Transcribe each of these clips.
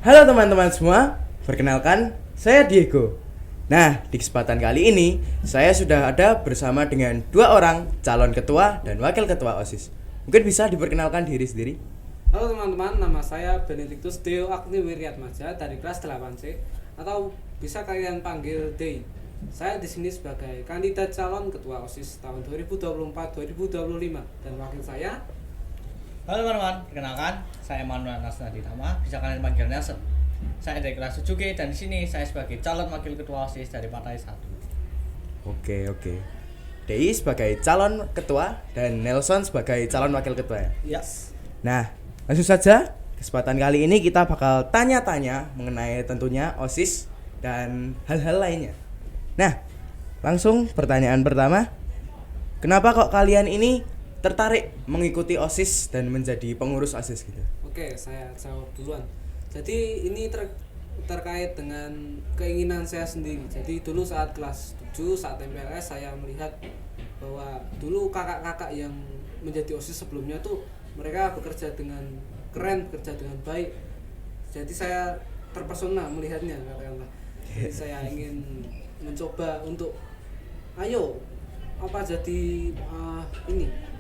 Halo teman-teman semua, perkenalkan saya Diego. Nah, di kesempatan kali ini saya sudah ada bersama dengan dua orang calon ketua dan wakil ketua OSIS. Mungkin bisa diperkenalkan diri sendiri. Halo teman-teman, nama saya Benedictus Deo Agni Wiryatmaja dari kelas 8C atau bisa kalian panggil Dey. Saya di sini sebagai kandidat calon ketua OSIS tahun 2024-2025 dan wakil saya. Halo teman-teman, perkenalkan saya Manuel Nasnadi Tama, bisa kalian panggil Nelson. Saya dari kelas 7G dan di sini saya sebagai calon wakil ketua OSIS dari partai 1. Oke. Dei sebagai calon ketua dan Nelson sebagai calon wakil ketua ya. Yes. Nah, langsung saja kesempatan kali ini kita bakal tanya-tanya mengenai tentunya OSIS dan hal-hal lainnya. Nah, langsung pertanyaan pertama. Kenapa kok kalian ini tertarik mengikuti OSIS dan menjadi pengurus OSIS gitu? Oke, saya jawab duluan. Jadi ini terkait dengan keinginan saya sendiri. Jadi dulu saat kelas 7, saat MPLS saya melihat bahwa dulu kakak-kakak yang menjadi OSIS sebelumnya tuh mereka bekerja dengan keren, bekerja dengan baik. Jadi saya terpesona melihatnya katakanlah. Jadi saya ingin mencoba untuk ayo apa jadi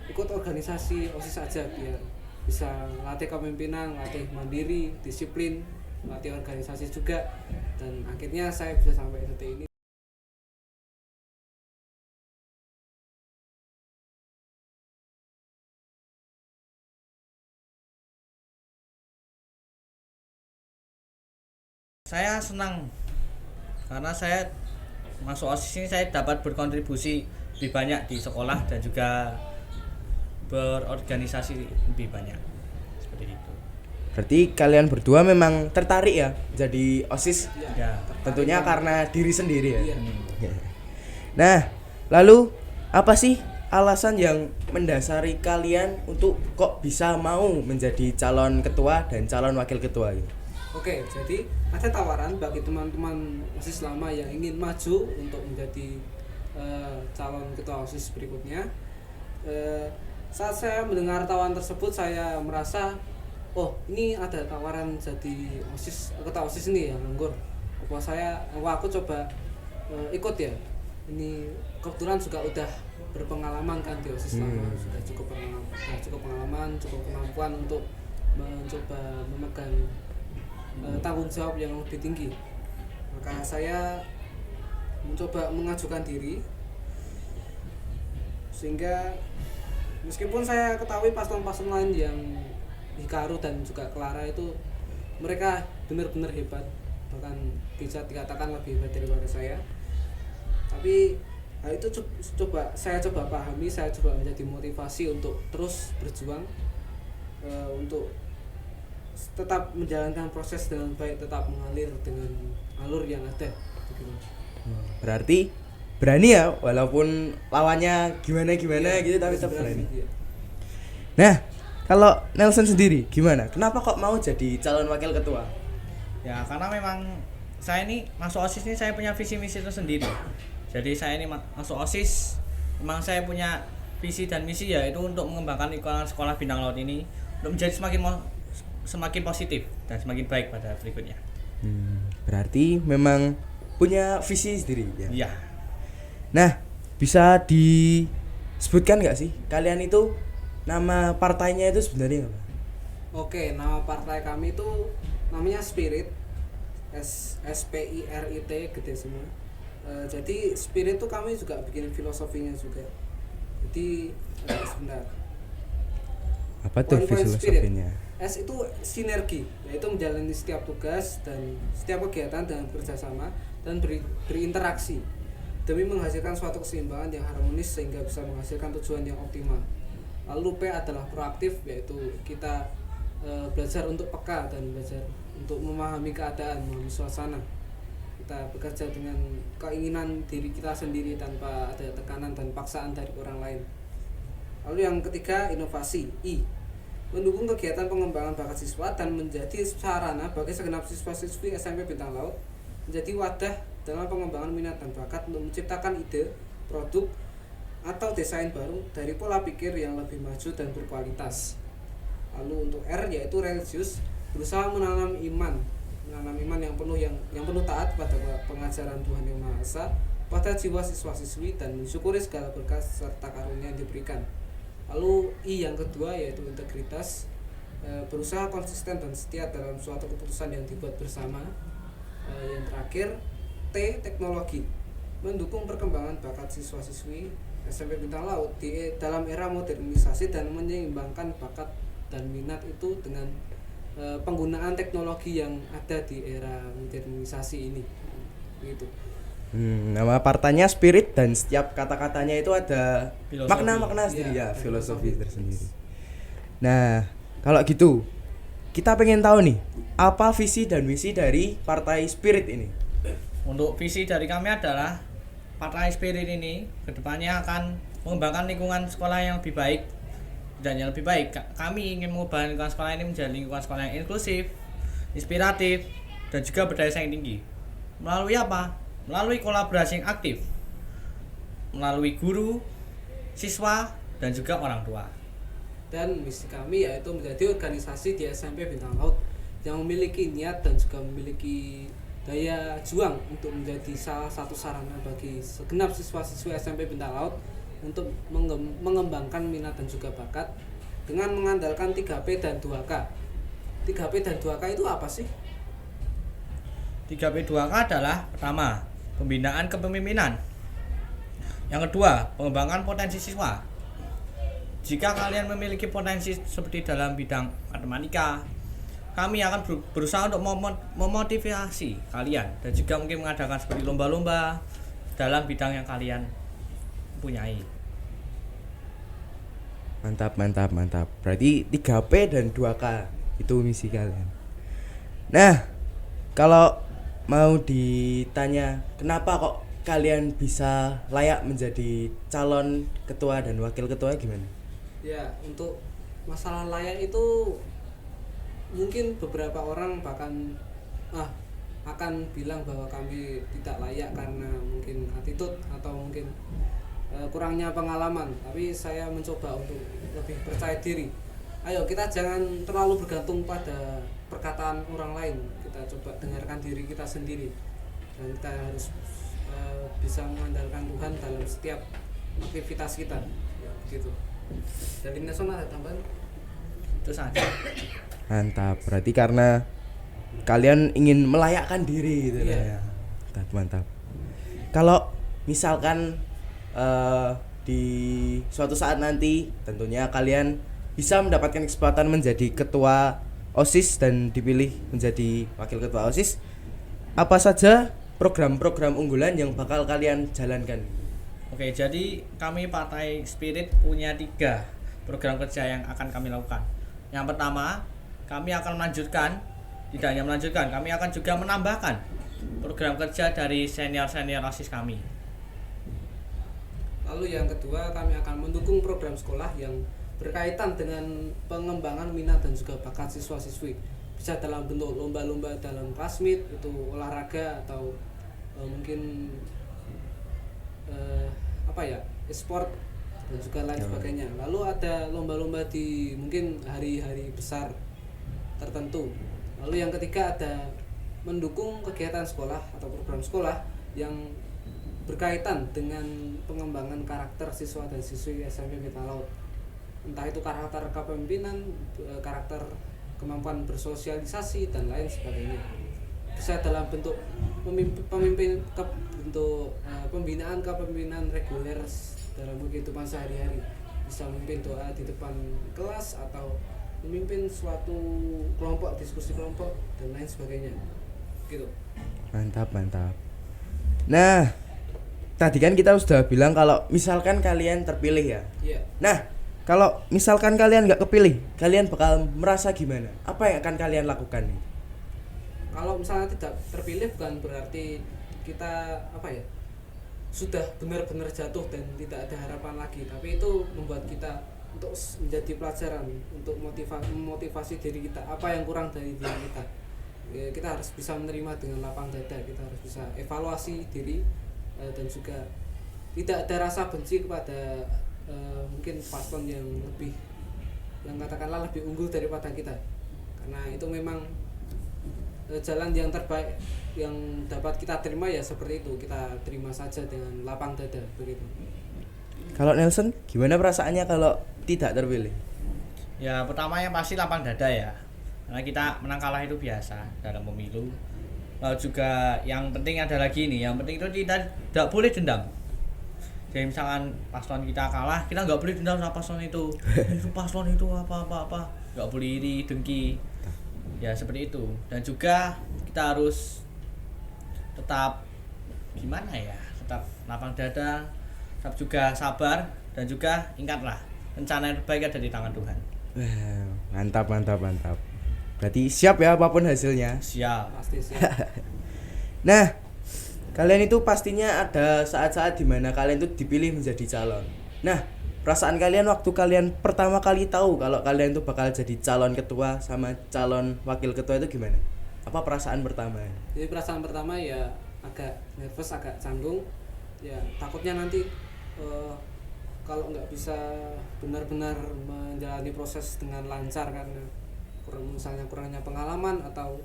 ikut organisasi OSIS saja biar bisa latih kepemimpinan, latih mandiri, disiplin, latih organisasi juga, dan akhirnya saya bisa sampai detik ini. Saya senang karena saya masuk OSIS ini saya dapat berkontribusi lebih banyak di sekolah dan juga berorganisasi lebih banyak. Seperti itu. Berarti kalian berdua memang tertarik ya jadi OSIS? Ya. Tentunya karena diri sendiri ya. Iya. Nah, lalu apa sih alasan yang mendasari kalian untuk kok bisa mau menjadi calon ketua dan calon wakil ketua gitu? Oke, jadi ada tawaran bagi teman-teman OSIS lama yang ingin maju untuk menjadi calon ketua OSIS berikutnya. Saat saya mendengar tawaran tersebut, saya merasa, oh ini ada tawaran jadi OSIS, ketua OSIS ini yang nganggur. Aku coba ikut ya. Ini kebetulan juga udah berpengalaman kan di OSIS lama, sudah cukup pengalaman, cukup kemampuan untuk mencoba memegang tanggung jawab yang lebih tinggi. Maka saya mencoba mengajukan diri, sehingga meskipun saya ketahui paslon-paslon lain yang Hikaru dan juga Clara itu mereka benar-benar hebat, bahkan bisa dikatakan lebih hebat daripada saya, tapi hal itu saya coba pahami, saya coba menjadi motivasi untuk terus berjuang, untuk tetap menjalankan proses dengan baik, tetap mengalir dengan alur yang ada. Berarti berani ya walaupun lawannya gimana gitu tapi tetap berani. Iya. Nah, kalau Nelson sendiri gimana? Kenapa kok mau jadi calon wakil ketua? Ya, karena memang saya ini masuk OSIS ini saya punya visi misi tersendiri. Jadi saya ini masuk OSIS, memang saya punya visi dan misi yaitu untuk mengembangkan lingkungan sekolah Bintang Laut ini untuk menjadi semakin positif dan semakin baik pada berikutnya. Berarti memang punya visi sendiri ya. Iya. Nah, bisa disebutkan nggak sih kalian itu nama partainya itu sebenarnya apa? Oke, nama partai kami itu namanya Spirit, SPIRIT gede semua. Jadi Spirit itu kami juga bikin filosofinya juga. Jadi sebentar. Apa tuh Poin-poin filosofinya? S itu sinergi, yaitu menjalani setiap tugas dan setiap kegiatan dengan bekerjasama dan berinteraksi demi menghasilkan suatu keseimbangan yang harmonis sehingga bisa menghasilkan tujuan yang optimal. Lalu P adalah proaktif, yaitu kita belajar untuk peka dan belajar untuk memahami keadaan, memahami suasana. Kita bekerja dengan keinginan diri kita sendiri tanpa ada tekanan dan paksaan dari orang lain. Lalu yang ketiga, inovasi, I, mendukung kegiatan pengembangan bakat siswa dan menjadi sarana bagi segenap siswa-siswi SMP Bintang Laut menjadi wadah dalam pengembangan minat dan bakat untuk menciptakan ide, produk, atau desain baru dari pola pikir yang lebih maju dan berkualitas. Lalu untuk R yaitu religius, berusaha menanam iman menanam iman yang penuh taat pada pengajaran Tuhan Yang Maha Esa pada jiwa siswa-siswi dan mensyukuri segala berkat serta karunia yang diberikan. Lalu I yang kedua yaitu integritas, berusaha konsisten dan setia dalam suatu keputusan yang dibuat bersama. Yang terakhir T, teknologi, mendukung perkembangan bakat siswa-siswi SMP Bintang Laut dalam era modernisasi dan menyeimbangkan bakat dan minat itu dengan penggunaan teknologi yang ada di era modernisasi ini. Gitu. Nama partainya Spirit dan setiap kata-katanya itu ada Filosofi. makna-makna sendiri Iya, ya, filosofi filosofi. tersendiri. Nah, kalau gitu kita pengen tahu nih, apa visi dan misi dari Partai Spirit ini? Untuk visi dari kami adalah Partai Spirit ini kedepannya akan mengembangkan lingkungan sekolah yang lebih baik dan yang lebih baik. Kami ingin mengubah lingkungan sekolah ini menjadi lingkungan sekolah yang inklusif, inspiratif, dan juga berdaya saing tinggi. Melalui apa? Melalui kolaborasi yang aktif, melalui guru, siswa, dan juga orang tua. Dan misi kami yaitu menjadi organisasi di SMP Bintang Laut yang memiliki niat dan juga memiliki daya juang untuk menjadi salah satu sarana bagi segenap siswa-siswi SMP Bintang Laut untuk mengembangkan minat dan juga bakat dengan mengandalkan 3P dan 2K. 3P dan 2K itu apa sih? 3P2K adalah pertama, pembinaan kepemimpinan. Yang kedua, pengembangan potensi siswa. Jika kalian memiliki potensi seperti dalam bidang matematika, kami akan berusaha untuk memotivasi kalian dan juga mungkin mengadakan seperti lomba-lomba dalam bidang yang kalian punyai. Mantap. Berarti 3P dan 2K itu misi kalian. Nah, kalau mau ditanya kenapa kok kalian bisa layak menjadi calon ketua dan wakil ketua gimana? Ya, untuk masalah layak itu mungkin beberapa orang bahkan akan bilang bahwa kami tidak layak karena mungkin attitude atau mungkin kurangnya pengalaman, tapi saya mencoba untuk lebih percaya diri. Ayo kita jangan terlalu bergantung pada perkataan orang lain, kita coba dengarkan diri kita sendiri dan kita harus bisa mengandalkan Tuhan dalam setiap aktivitas kita ya, gitu. Dari Nelson ada tambahan? Itu saja. Mantap. Berarti karena kalian ingin melayakkan diri gitu Iya. ya. Mantap. Kalau misalkan di suatu saat nanti tentunya kalian bisa mendapatkan kesempatan menjadi ketua OSIS dan dipilih menjadi wakil ketua OSIS, apa saja program-program unggulan yang bakal kalian jalankan? Oke, jadi kami Partai Spirit punya 3 program kerja yang akan kami lakukan. Yang pertama, kami akan melanjutkan, tidak hanya melanjutkan, kami akan juga menambahkan program kerja dari senior-senior OSIS kami. Lalu yang kedua, kami akan mendukung program sekolah yang berkaitan dengan pengembangan minat dan juga bakat siswa-siswi. Bisa dalam bentuk lomba-lomba dalam classmeet, itu olahraga atau mungkin e-sport dan juga lain sebagainya. Lalu ada lomba-lomba di mungkin hari-hari besar tertentu. Lalu yang ketiga ada mendukung kegiatan sekolah atau program sekolah yang berkaitan dengan pengembangan karakter siswa dan siswi SMP Bintang Laut. Entah itu karakter kepemimpinan, karakter kemampuan bersosialisasi dan lain sebagainya. Bisa dalam bentuk pembinaan kepemimpinan reguler dalam kehidupan sehari-hari. Bisa memimpin doa di depan kelas atau memimpin suatu kelompok, diskusi kelompok dan lain sebagainya. Gitu. Mantap. Nah, tadi kan kita sudah bilang kalau misalkan kalian terpilih ya. Iya. Nah, kalau misalkan kalian nggak kepilih, kalian bakal merasa gimana? Apa yang akan kalian lakukan nih? Kalau misalnya tidak terpilih bukan berarti kita sudah benar-benar jatuh dan tidak ada harapan lagi, tapi itu membuat kita untuk menjadi pelajaran untuk memotivasi diri kita apa yang kurang dari diri kita. Ya, kita harus bisa menerima dengan lapang dada, kita harus bisa evaluasi diri dan juga tidak ada rasa benci kepada mungkin paslon yang katakanlah lebih unggul daripada kita, karena itu memang jalan yang terbaik yang dapat kita terima ya seperti itu, kita terima saja dengan lapang dada begitu. Kalau Nelson, gimana perasaannya kalau tidak terpilih? Ya pertama yang pasti lapang dada ya, karena kita menang kalah itu biasa dalam pemilu. Lalu juga yang penting ada lagi nih, yang penting itu kita tidak boleh dendam. Jadi misalkan paslon kita kalah, kita nggak boleh dendam sama paslon itu. Itu paslon itu apa, nggak boleh iri, dengki. Ya seperti itu. Dan juga kita harus tetap gimana ya, tetap lapang dada, tetap juga sabar, dan juga ingatlah rencana yang terbaik ada di tangan Tuhan. Wow, mantap. Berarti siap ya apapun hasilnya. Siap. Pasti sih. Nah, kalian itu pastinya ada saat-saat dimana kalian itu dipilih menjadi calon. Nah, perasaan kalian waktu kalian pertama kali tahu kalau kalian itu bakal jadi calon ketua sama calon wakil ketua itu gimana? Apa perasaan pertama? Jadi perasaan pertama ya agak nervous, agak canggung. Ya takutnya nanti kalau nggak bisa benar-benar menjalani proses dengan lancar karena kurangnya pengalaman atau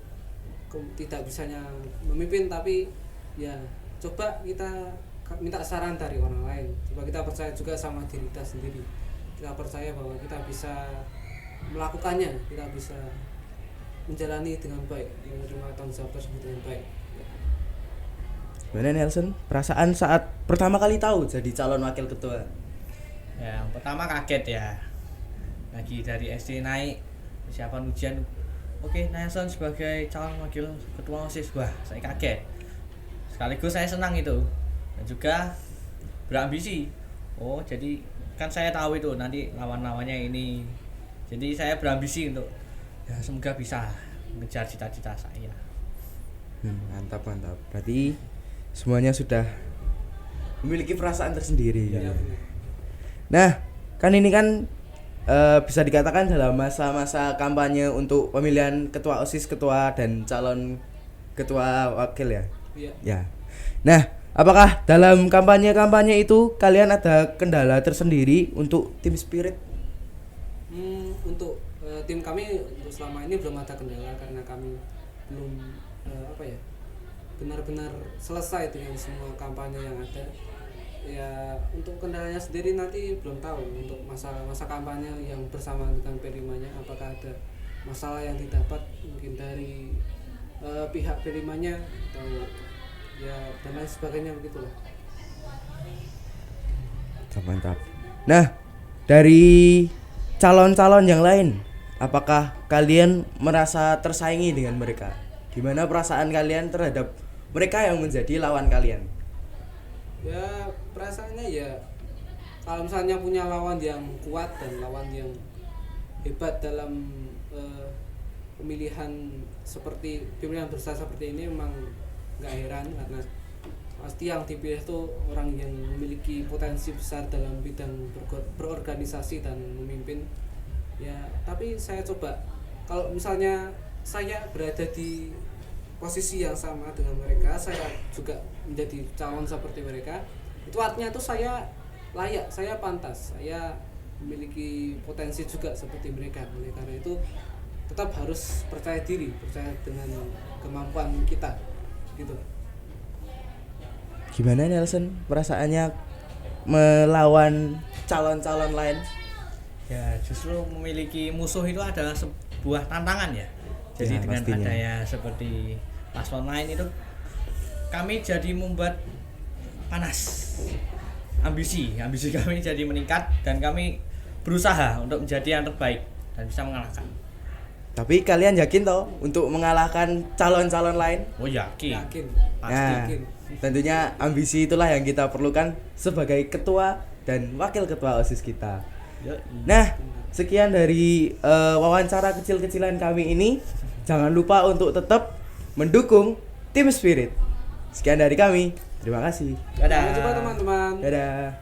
tidak bisanya memimpin, tapi ya coba kita minta saran dari orang lain, coba kita percaya juga sama diri kita sendiri, kita percaya bahwa kita bisa melakukannya, kita bisa menjalani dengan baik, menerima tanggung jawab tersebut dengan baik. Gimana Nelson? Perasaan saat pertama kali tahu jadi calon wakil ketua? Ya, yang pertama kaget ya. Lagi dari SD naik persiapan ujian. Oke, Nelson sebagai calon wakil ketua OSIS. Wah, saya kaget. Sekaligus saya senang itu. Dan juga berambisi. Oh, jadi kan saya tahu itu nanti lawan-lawannya ini. Jadi saya berambisi untuk ya semoga bisa mengejar cita-cita saya. Mantap. Berarti semuanya sudah memiliki perasaan tersendiri. Ya, benar. Nah, kan ini kan bisa dikatakan dalam masa-masa kampanye untuk pemilihan ketua OSIS, ketua dan calon ketua wakil ya. Iya. Ya. Nah, apakah dalam kampanye itu kalian ada kendala tersendiri untuk tim spirit? Untuk tim kami untuk selama ini belum ada kendala karena kami belum benar-benar selesai dengan semua kampanye yang ada. Ya untuk kendalanya sendiri nanti belum tahu untuk masa kampanye yang bersama dengan P5-nya, apakah ada masalah yang didapat mungkin dari pihak P5-nya atau ya dan lain sebagainya begitulah. Mantap. Nah, dari calon-calon yang lain, apakah kalian merasa tersaingi dengan mereka? Gimana perasaan kalian terhadap mereka yang menjadi lawan kalian? Ya perasaannya ya kalau misalnya punya lawan yang kuat dan lawan yang hebat dalam pemilihan besar seperti ini, memang nggak heran karena pasti yang dipilih itu orang yang memiliki potensi besar dalam bidang berorganisasi dan memimpin. Ya tapi saya coba kalau misalnya saya berada di posisi yang sama dengan mereka, saya juga menjadi calon seperti mereka, itu artinya itu saya layak, saya pantas, saya memiliki potensi juga seperti mereka. Oleh karena itu tetap harus percaya diri, percaya dengan kemampuan kita gitu. Gimana Nelson perasaannya melawan calon-calon lain? Ya justru memiliki musuh itu adalah sebuah tantangan ya. Jadi Ya, dengan pastinya. adanya seperti paslon lain itu kami jadi membuat panas ambisi kami jadi meningkat dan kami berusaha untuk menjadi yang terbaik dan bisa mengalahkan. Tapi kalian yakin toh untuk mengalahkan calon-calon lain? Oh yakin. Pasti Nah, yakin. tentunya ambisi itulah yang kita perlukan sebagai ketua dan wakil ketua OSIS kita. Nah, sekian dari wawancara kecil-kecilan kami ini. Jangan lupa untuk tetap mendukung Team Spirit. Sekian dari kami. Terima kasih. Dadah. Sampai jumpa teman-teman. Dadah.